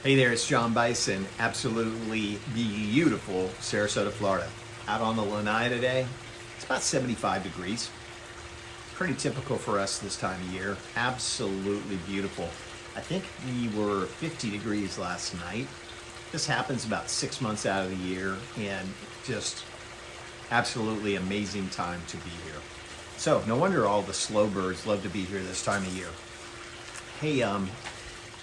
Hey there, it's John Bison. Absolutely beautiful Sarasota, Florida. Out on the lanai today. It's about 75 degrees. Pretty typical for us this time of year. Absolutely beautiful. I think we were 50 degrees last night. This happens about 6 months out of the year, and just absolutely amazing time to be here. So no wonder all the slow birds love to be here this time of year. Hey,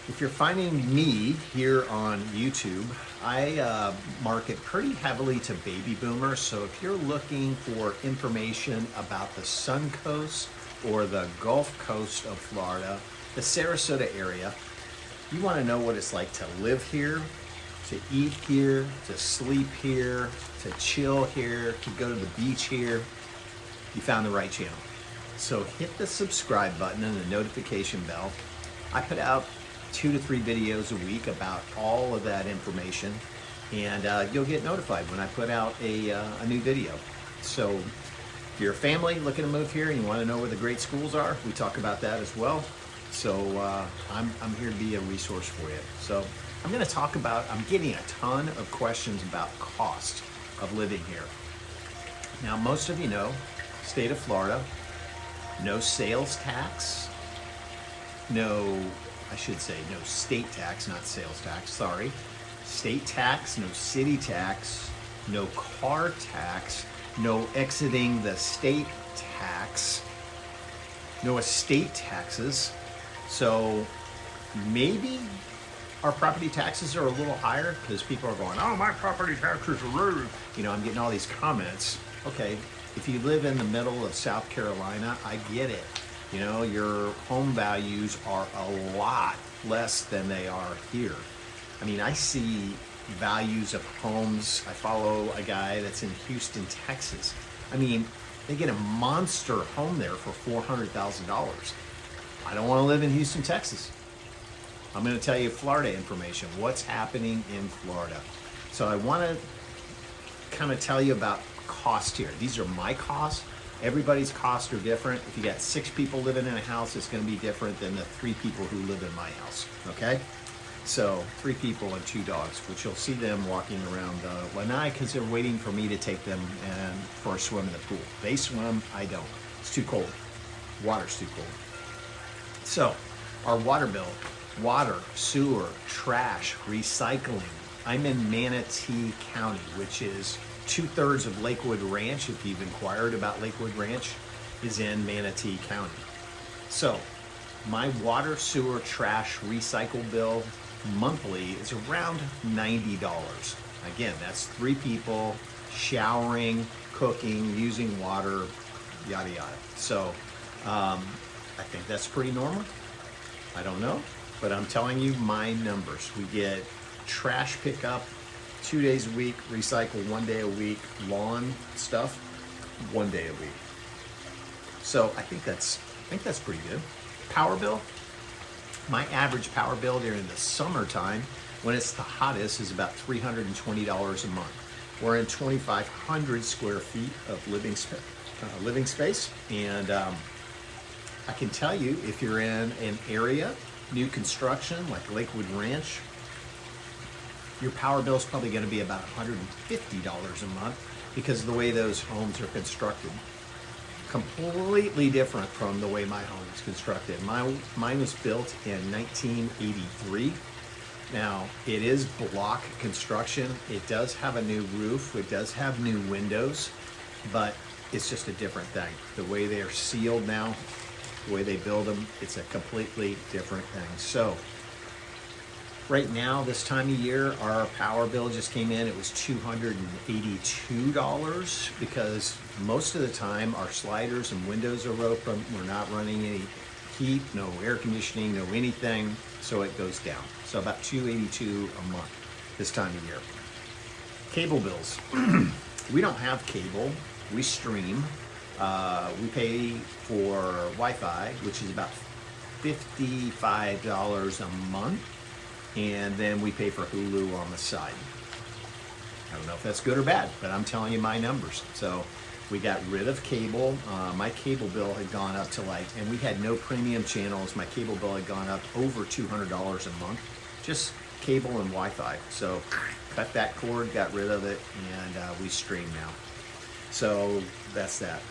if you're finding me here on YouTube, I market pretty heavily to baby boomers. So if you're looking for information about the Sun Coast or the Gulf Coast of Florida, the Sarasota area, you want to know what it's like to live here, to eat here, to sleep here, to chill here, to go to the beach here, you found the right channel. So hit the subscribe button and the notification bell. I put out 2 to 3 videos a week about all of that information, and you'll get notified when I put out a new video. So if you're a family looking to move here and you want to know where the great schools are, we talk about that as well. So I'm here to be a resource for you. So I'm going to talk about, I'm getting a ton of questions about cost of living here. Now, most of you know, state of Florida, no sales tax, no state tax, not sales tax, sorry. State tax, no city tax, no car tax, no exiting the state tax, no estate taxes. So maybe our property taxes are a little higher because people are going, oh, my property taxes are rude. You know, I'm getting all these comments. Okay, if you live in the middle of South Carolina, I get it. You know, your home values are a lot less than they are here. I mean, I see values of homes. I follow a guy that's in Houston, Texas. I mean, they get a monster home there for $400,000. I don't want to live in Houston, Texas. I'm going to tell you Florida information, what's happening in Florida. So I want to kind of tell you about cost here. These are my costs. Everybody's costs are different. If you got 6 people living in a house, it's going to be different than the 3 people who live in my house, okay? So 3 people and 2 dogs, which you'll see them walking around lanai because they're waiting for me to take them for a swim in the pool. They swim, I don't. It's too cold. Water's too cold. So our water bill, water, sewer, trash, recycling. I'm in Manatee County, which is 2/3 of Lakewood Ranch. If you've inquired about Lakewood Ranch, is in Manatee County. So my water, sewer, trash, recycle bill monthly is around $90. Again, that's 3 people showering, cooking, using water, yada yada. So I think that's pretty normal. I don't know, but I'm telling you my numbers. We get trash pickup 2 days a week, recycle 1 day a week, lawn stuff 1 day a week. So I think that's pretty good. Power bill, my average power bill during the summertime when it's the hottest is about $320 a month. We're in 2,500 square feet of living space, and I can tell you if you're in an area, new construction like Lakewood Ranch, your power bill is probably going to be about $150 a month because of the way those homes are constructed. Completely different from the way my home is constructed. Mine was built in 1983. Now, it is block construction. It does have a new roof. It does have new windows, but it's just a different thing. The way they are sealed now, the way they build them, it's a completely different thing. So right now, this time of year, our power bill just came in. It was $282 because most of the time our sliders and windows are open. We're not running any heat, no air conditioning, no anything. So it goes down. So about $282 a month this time of year. Cable bills. We don't have cable. We stream. We pay for Wi-Fi, which is about $55 a month. And then we pay for Hulu on the side. I don't know if that's good or bad, but I'm telling you my numbers. So we got rid of cable. My cable bill had gone up to and we had no premium channels. My cable bill had gone up over $200 a month. Just cable and Wi-Fi. So cut that cord, got rid of it, and we stream now. So that's that.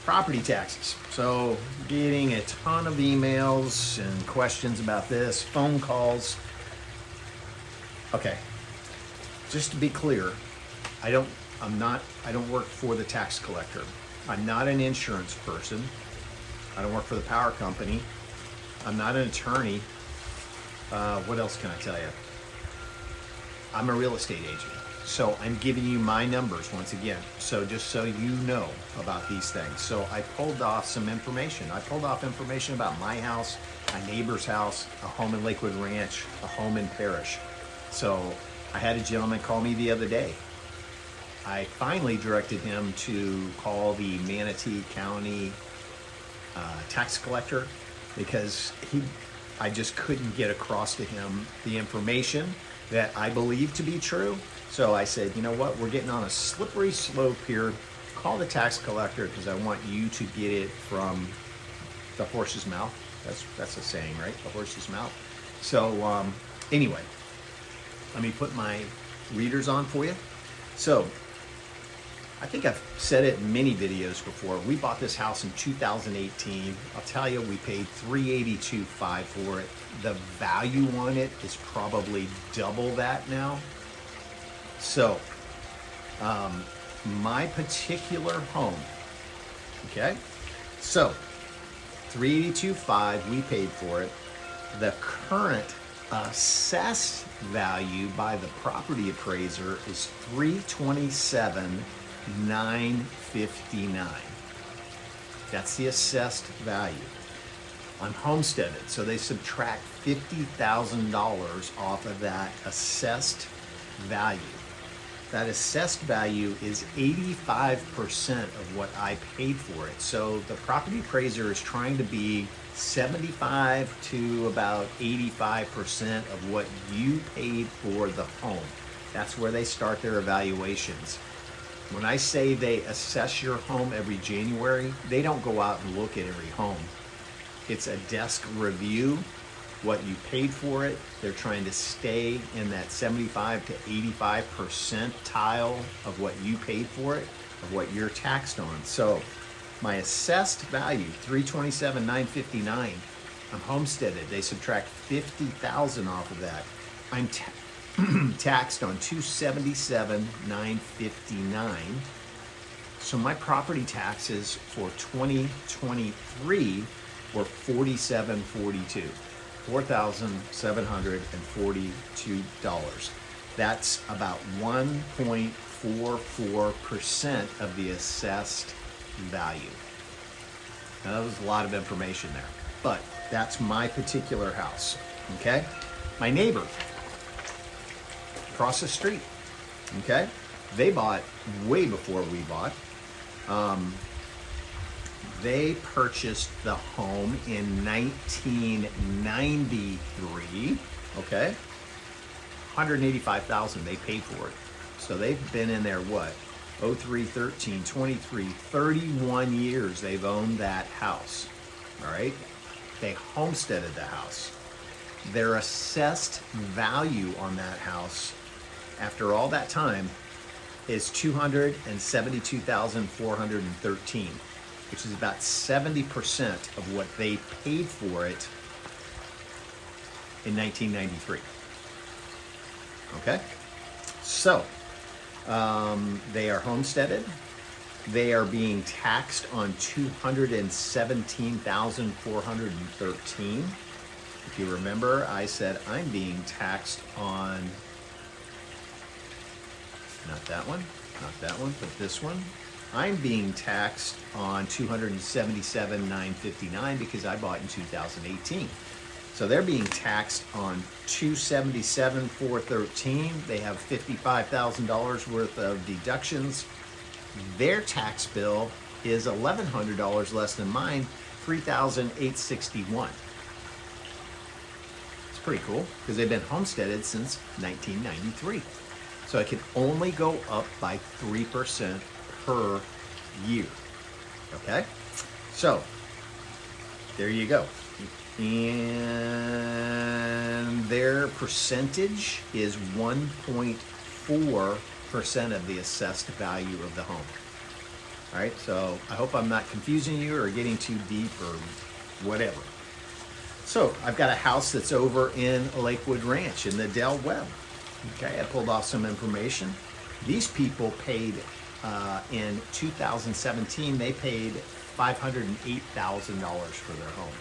Property taxes. So getting a ton of emails and questions about this, phone calls. Okay, just to be clear, I don't work for the tax collector. I'm not an insurance person. I don't work for the power company. I'm not an attorney. What else can I tell you? I'm a real estate agent. So I'm giving you my numbers once again. So just so you know about these things. So I pulled off some information. I pulled off information about my house, my neighbor's house, a home in Lakewood Ranch, a home in Parrish. So I had a gentleman call me the other day. I finally directed him to call the Manatee County tax collector because I just couldn't get across to him the information that I believe to be true. So I said, you know what, we're getting on a slippery slope here. Call the tax collector because I want you to get it from the horse's mouth. That's a saying, right? The horse's mouth. So anyway, let me put my readers on for you. So I think I've said it in many videos before. We bought this house in 2018. I'll tell you, we paid $382,500 for it. The value on it is probably double that now. So, my particular home, okay? So, $382,500, we paid for it. The current assessed value by the property appraiser is $327,959. That's the assessed value. I'm homesteaded, so they subtract $50,000 off of that assessed value. That assessed value is 85% of what I paid for it. So the property appraiser is trying to be 75 to about 85% of what you paid for the home. That's where they start their evaluations. When I say they assess your home every January, they don't go out and look at every home. It's a desk review, what you paid for it. They're trying to stay in that 75 to 85 percentile of what you paid for it, of what you're taxed on. So my assessed value, $327,959. I'm homesteaded. They subtract $50,000 off of that. I'm taxed on $277,959. So my property taxes for 2023 were $4,742. $4,742. That's about 1.44% of the assessed value. Now, that was a lot of information there, but that's my particular house, okay? My neighbor across the street, okay? They bought way before we bought. They purchased the home in 1993, okay? $185,000 they paid for it. So they've been in there, what? 03, 13, 23, 31 years they've owned that house, all right? They homesteaded the house. Their assessed value on that house after all that time is $272,413. which is about 70% of what they paid for it in 1993. Okay? So, they are homesteaded. They are being taxed on $217,413. If you remember, I said I'm being taxed on not that one, but this one. I'm being taxed on $277,959 because I bought in 2018. So they're being taxed on $277,413. They have $55,000 worth of deductions. Their tax bill is $1,100 less than mine, $3,861. It's pretty cool because they've been homesteaded since 1993. So it can only go up by 3% per year. Okay? So, there you go. and their percentage is 1.4% of the assessed value of the home. All right, so I hope I'm not confusing you or getting too deep or whatever. So I've got a house that's over in Lakewood Ranch in the Del Webb. Okay, I pulled off some information. These people paid in 2017, they paid $508,000 for their home.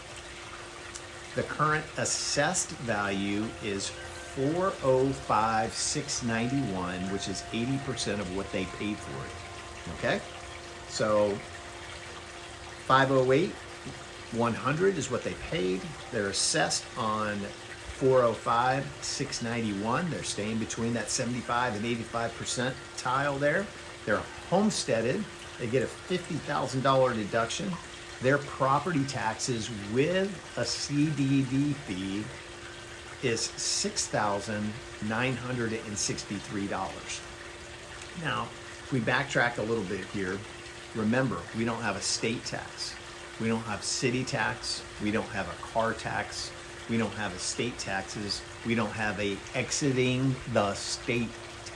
The current assessed value is $405,691, which is 80% of what they paid for it. Okay, so 508, 100 is what they paid. They're assessed on 405, 691. They're staying between that 75 and 85% tile there. They're homesteaded. They get a $50,000 deduction. Their property taxes with a CDD fee is $6,963. Now, if we backtrack a little bit here, remember, we don't have a state tax. We don't have city tax. We don't have a car tax. We don't have estate taxes. We don't have a exiting the state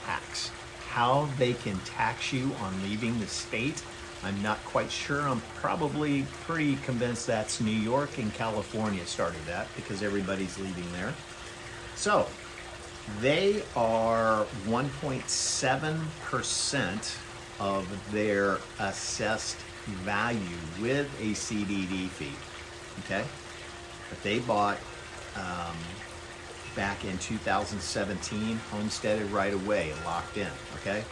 tax. How they can tax you on leaving the state, I'm not quite sure. I'm probably pretty convinced that's New York and California started that because everybody's leaving there. So they are 1.7% of their assessed value with a CDD fee. Okay, but they bought back in 2017, homesteaded right away and locked in. Okay,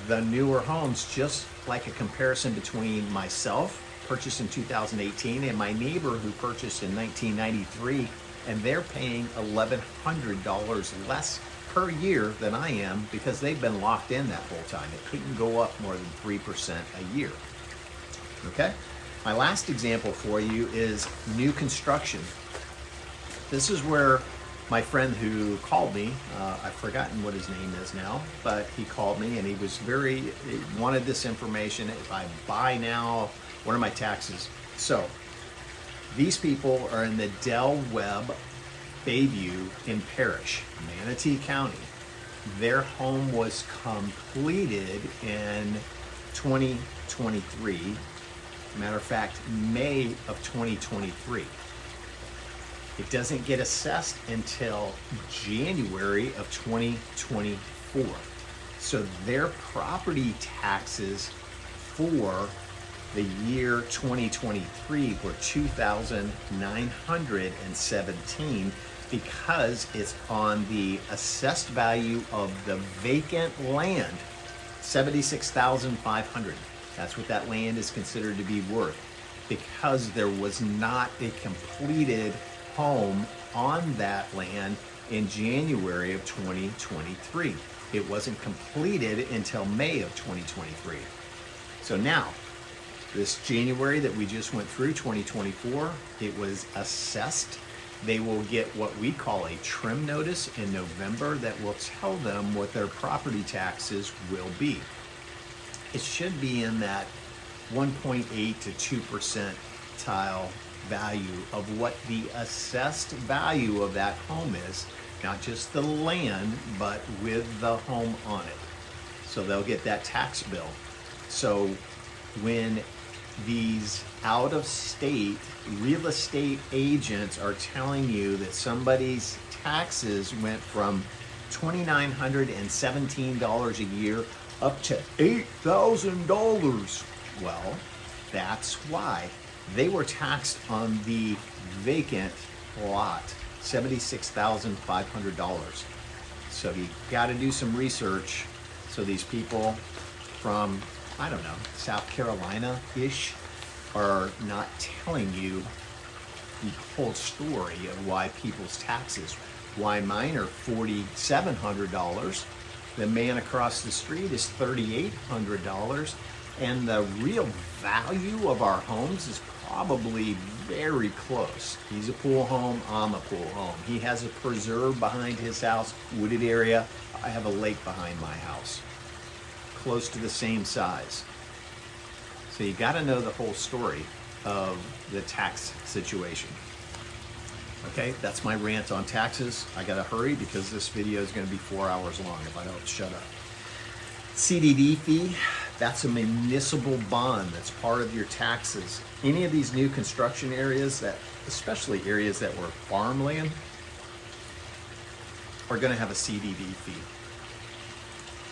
the newer homes, just like a comparison between myself, purchased in 2018, and my neighbor who purchased in 1993, and they're paying $1,100 less per year than I am because they've been locked in that whole time. It couldn't go up more than 3% a year. Okay, my last example for you is new construction. This is where my friend who called me, I've forgotten what his name is now, but he called me and he wanted this information. If I buy now, what are my taxes? So these people are in the Del Webb, Bayview in Parrish, Manatee County. Their home was completed in 2023. Matter of fact, May of 2023. It doesn't get assessed until January of 2024. So their property taxes for the year 2023 were $2,917 because it's on the assessed value of the vacant land, $76,500. That's what that land is considered to be worth because there was not a completed home on that land in January of 2023. It wasn't completed until May of 2023. So now, this January that we just went through, 2024, it was assessed. They will get what we call a trim notice in November that will tell them what their property taxes will be. It should be in that 1.8 to 2% tile value of what the assessed value of that home is, not just the land, but with the home on it. So they'll get that tax bill. So when these out-of-state real estate agents are telling you that somebody's taxes went from $2,917 a year up to $8,000, well, that's why. They were taxed on the vacant lot, $76,500. So you got to do some research. So these people from, I don't know, South Carolina-ish are not telling you the whole story of why people's taxes, why mine are $4,700. The man across the street is $3,800. And the real value of our homes is probably very close. He's a pool home, I'm a pool home. He has a preserve behind his house, wooded area. I have a lake behind my house, close to the same size. So you got to know the whole story of the tax situation. Okay, that's my rant on taxes. I gotta hurry because this video is gonna be 4 hours long if I don't shut up. CDD fee, that's a municipal bond that's part of your taxes. Any of these new construction areas, especially areas that were farmland, are gonna have a CDD fee.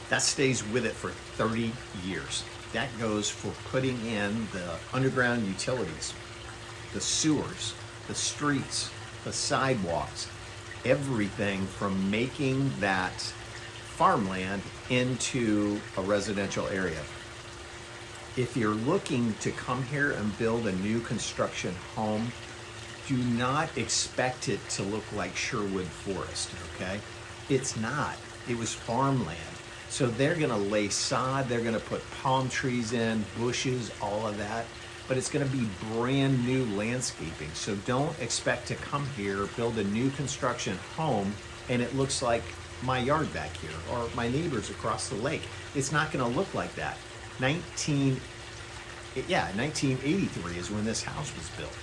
That stays with it for 30 years. That goes for putting in the underground utilities, the sewers, the streets, the sidewalks, everything from making that farmland into a residential area. If you're looking to come here and build a new construction home, do not expect it to look like Sherwood Forest, okay? It's not. It was farmland. So they're gonna lay sod, they're gonna put palm trees in, bushes, all of that, but it's gonna be brand new landscaping. So don't expect to come here, build a new construction home, and it looks like my yard back here or my neighbors across the lake. It's not gonna look like that. 1983 is when this house was built.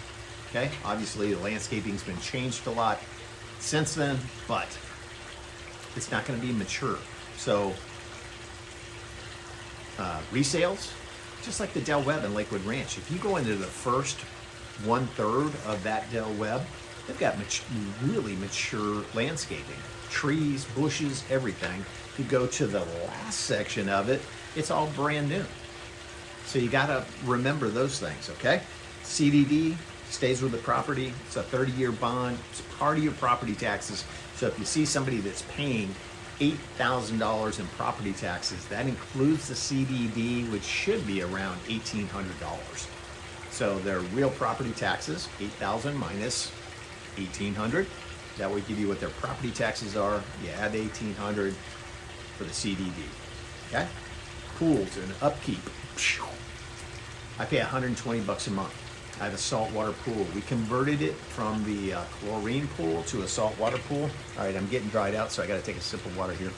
Okay, obviously the landscaping's been changed a lot since then, but it's not gonna be mature. So resales, just like the Del Webb and Lakewood Ranch. If you go into the first 1/3 of that Del Webb, they've got really mature landscaping. Trees, bushes, everything. If you go to the last section of it, it's all brand new. So you gotta remember those things, okay? CDD stays with the property. It's a 30-year bond. It's part of your property taxes. So if you see somebody that's paying $8,000 in property taxes, that includes the CDD, which should be around $1,800. So they're real property taxes, $8,000 minus $1,800. That would give you what their property taxes are. You add $1,800 for the CDD, okay? Pools and upkeep. I pay $120 a month. I have a saltwater pool. We converted it from the chlorine pool to a saltwater pool. All right, I'm getting dried out, so I gotta take a sip of water here.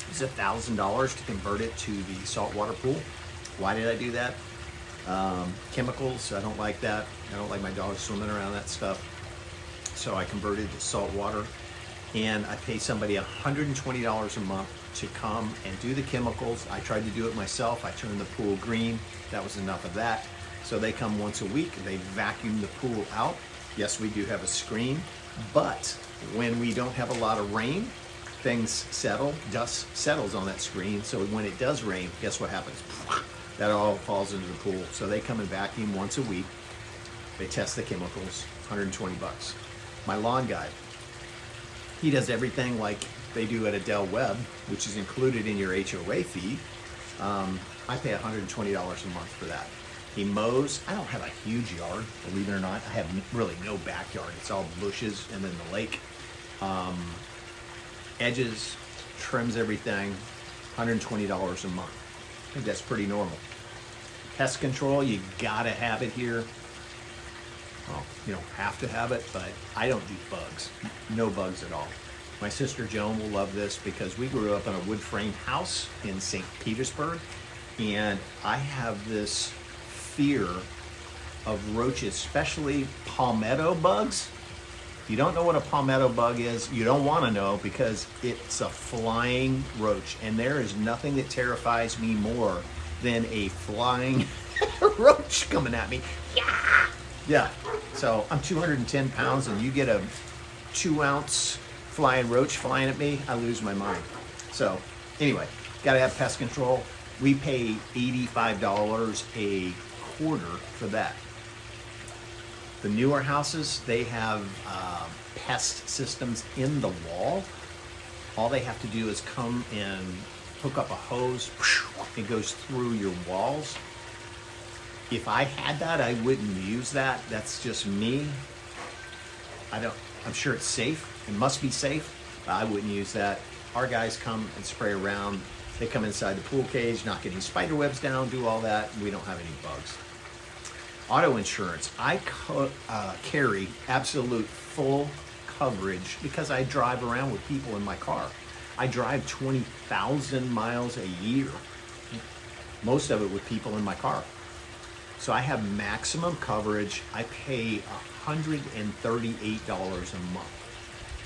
It's $1,000 to convert it to the saltwater pool. Why did I do that? Chemicals, I don't like that. I don't like my dogs swimming around that stuff. So I converted to salt water, and I pay somebody $120 a month to come and do the chemicals. I tried to do it myself. I turned the pool green. That was enough of that. So they come once a week. They vacuum the pool out. Yes, we do have a screen, but when we don't have a lot of rain, things settle, dust settles on that screen. So when it does rain, guess what happens? That all falls into the pool. So they come and vacuum once a week. They test the chemicals, $120. My lawn guy, he does everything like they do at a Del Webb, which is included in your HOA fee. I pay $120 a month for that. He mows. I don't have a huge yard, believe it or not. I have really no backyard. It's all bushes and then the lake. Edges, trims everything, $120 a month. I think that's pretty normal. Pest control, you gotta have it here. Well, you don't have to have it, but I don't do bugs. No bugs at all. My sister Joan will love this because we grew up in a wood frame house in St. Petersburg, and I have this fear of roaches, especially palmetto bugs. If you don't know what a palmetto bug is, you don't want to know because it's a flying roach, and there is nothing that terrifies me more than a flying roach coming at me. Yeah, so I'm 210 pounds and you get a 2-ounce flying roach flying at me, I lose my mind. So anyway, gotta have pest control. We pay $85 a quarter for that. The newer houses, they have pest systems in the wall. All they have to do is come and hook up a hose. It goes through your walls. If I had that, I wouldn't use that. That's just me. I'm sure it's safe. It must be safe, but I wouldn't use that. Our guys come and spray around. They come inside the pool cage, knock any spider webs down, do all that. We don't have any bugs. Auto insurance. I carry absolute full coverage because I drive around with people in my car. I drive 20,000 miles a year, most of it with people in my car. So I have maximum coverage. I pay $138 a month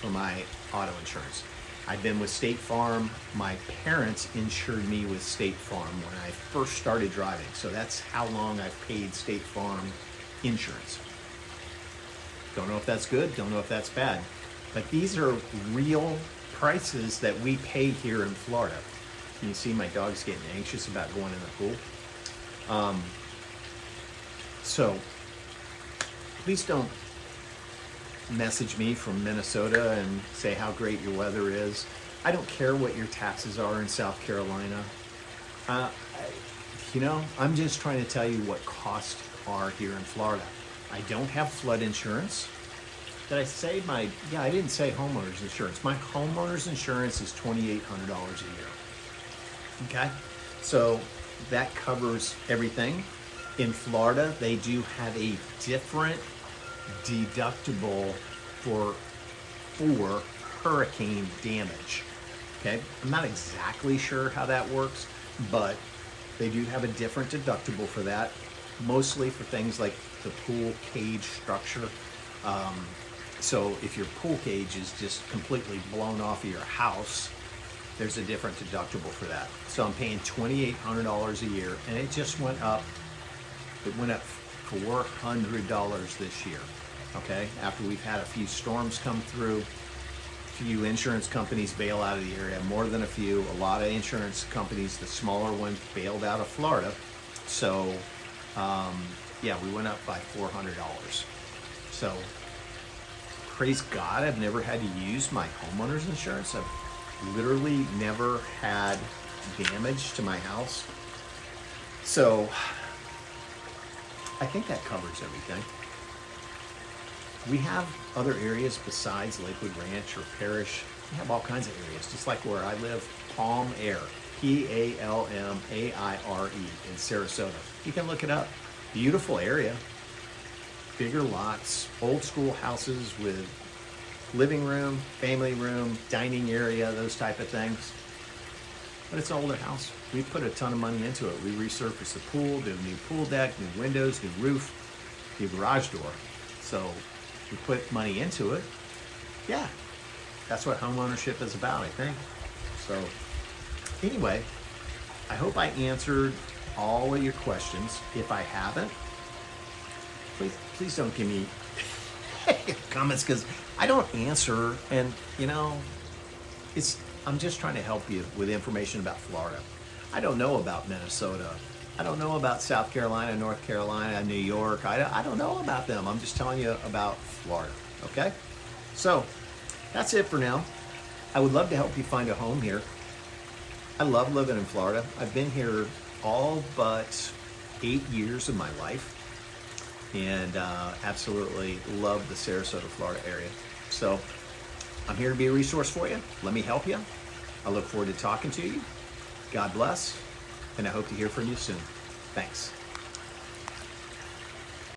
for my auto insurance. I've been with State Farm. My parents insured me with State Farm when I first started driving. So that's how long I've paid State Farm insurance. Don't know if that's good, don't know if that's bad. But these are real prices that we pay here in Florida. Can you see my dog's getting anxious about going in the pool? So please don't message me from Minnesota and say how great your weather is. I don't care what your taxes are in South Carolina. I'm just trying to tell you what costs are here in Florida. I don't have flood insurance. Did I say I didn't say homeowner's insurance. My homeowner's insurance is $2,800 a year. Okay? So that covers everything. In Florida, they do have a different deductible for hurricane damage. Okay? I'm not exactly sure how that works, but they do have a different deductible for that, mostly for things like the pool cage structure. So if your pool cage is just completely blown off of your house, there's a different deductible for that. So I'm paying $2,800 a year, and it just went up. It went up $400 this year, okay? After we've had a few storms come through, a few insurance companies bail out of the area, more than a few. A lot of insurance companies, the smaller ones, bailed out of Florida. So, we went up by $400. So, praise God, I've never had to use my homeowner's insurance. I've literally never had damage to my house. So, I think that covers everything. We have other areas besides Lakewood Ranch or Parish. We have all kinds of areas, just like where I live, Palm Air, Palmaire in Sarasota. You can look it up. Beautiful area, bigger lots, old school houses with living room, family room, dining area, those type of things. But it's an older house. We put a ton of money into it. We resurfaced the pool, did a new pool deck, new windows, new roof, new garage door. So we put money into it. Yeah, that's what home ownership is about, I think. So anyway, I hope I answered all of your questions. If I haven't, please don't give me comments, because I don't answer, and I'm just trying to help you with information about Florida. I don't know about Minnesota. I don't know about South Carolina, North Carolina, New York. I don't know about them. I'm just telling you about Florida, okay? So that's it for now. I would love to help you find a home here. I love living in Florida. I've been here all but 8 years of my life, and absolutely love the Sarasota, Florida area. So I'm here to be a resource for you. Let me help you. I look forward to talking to you. God bless, and I hope to hear from you soon. Thanks.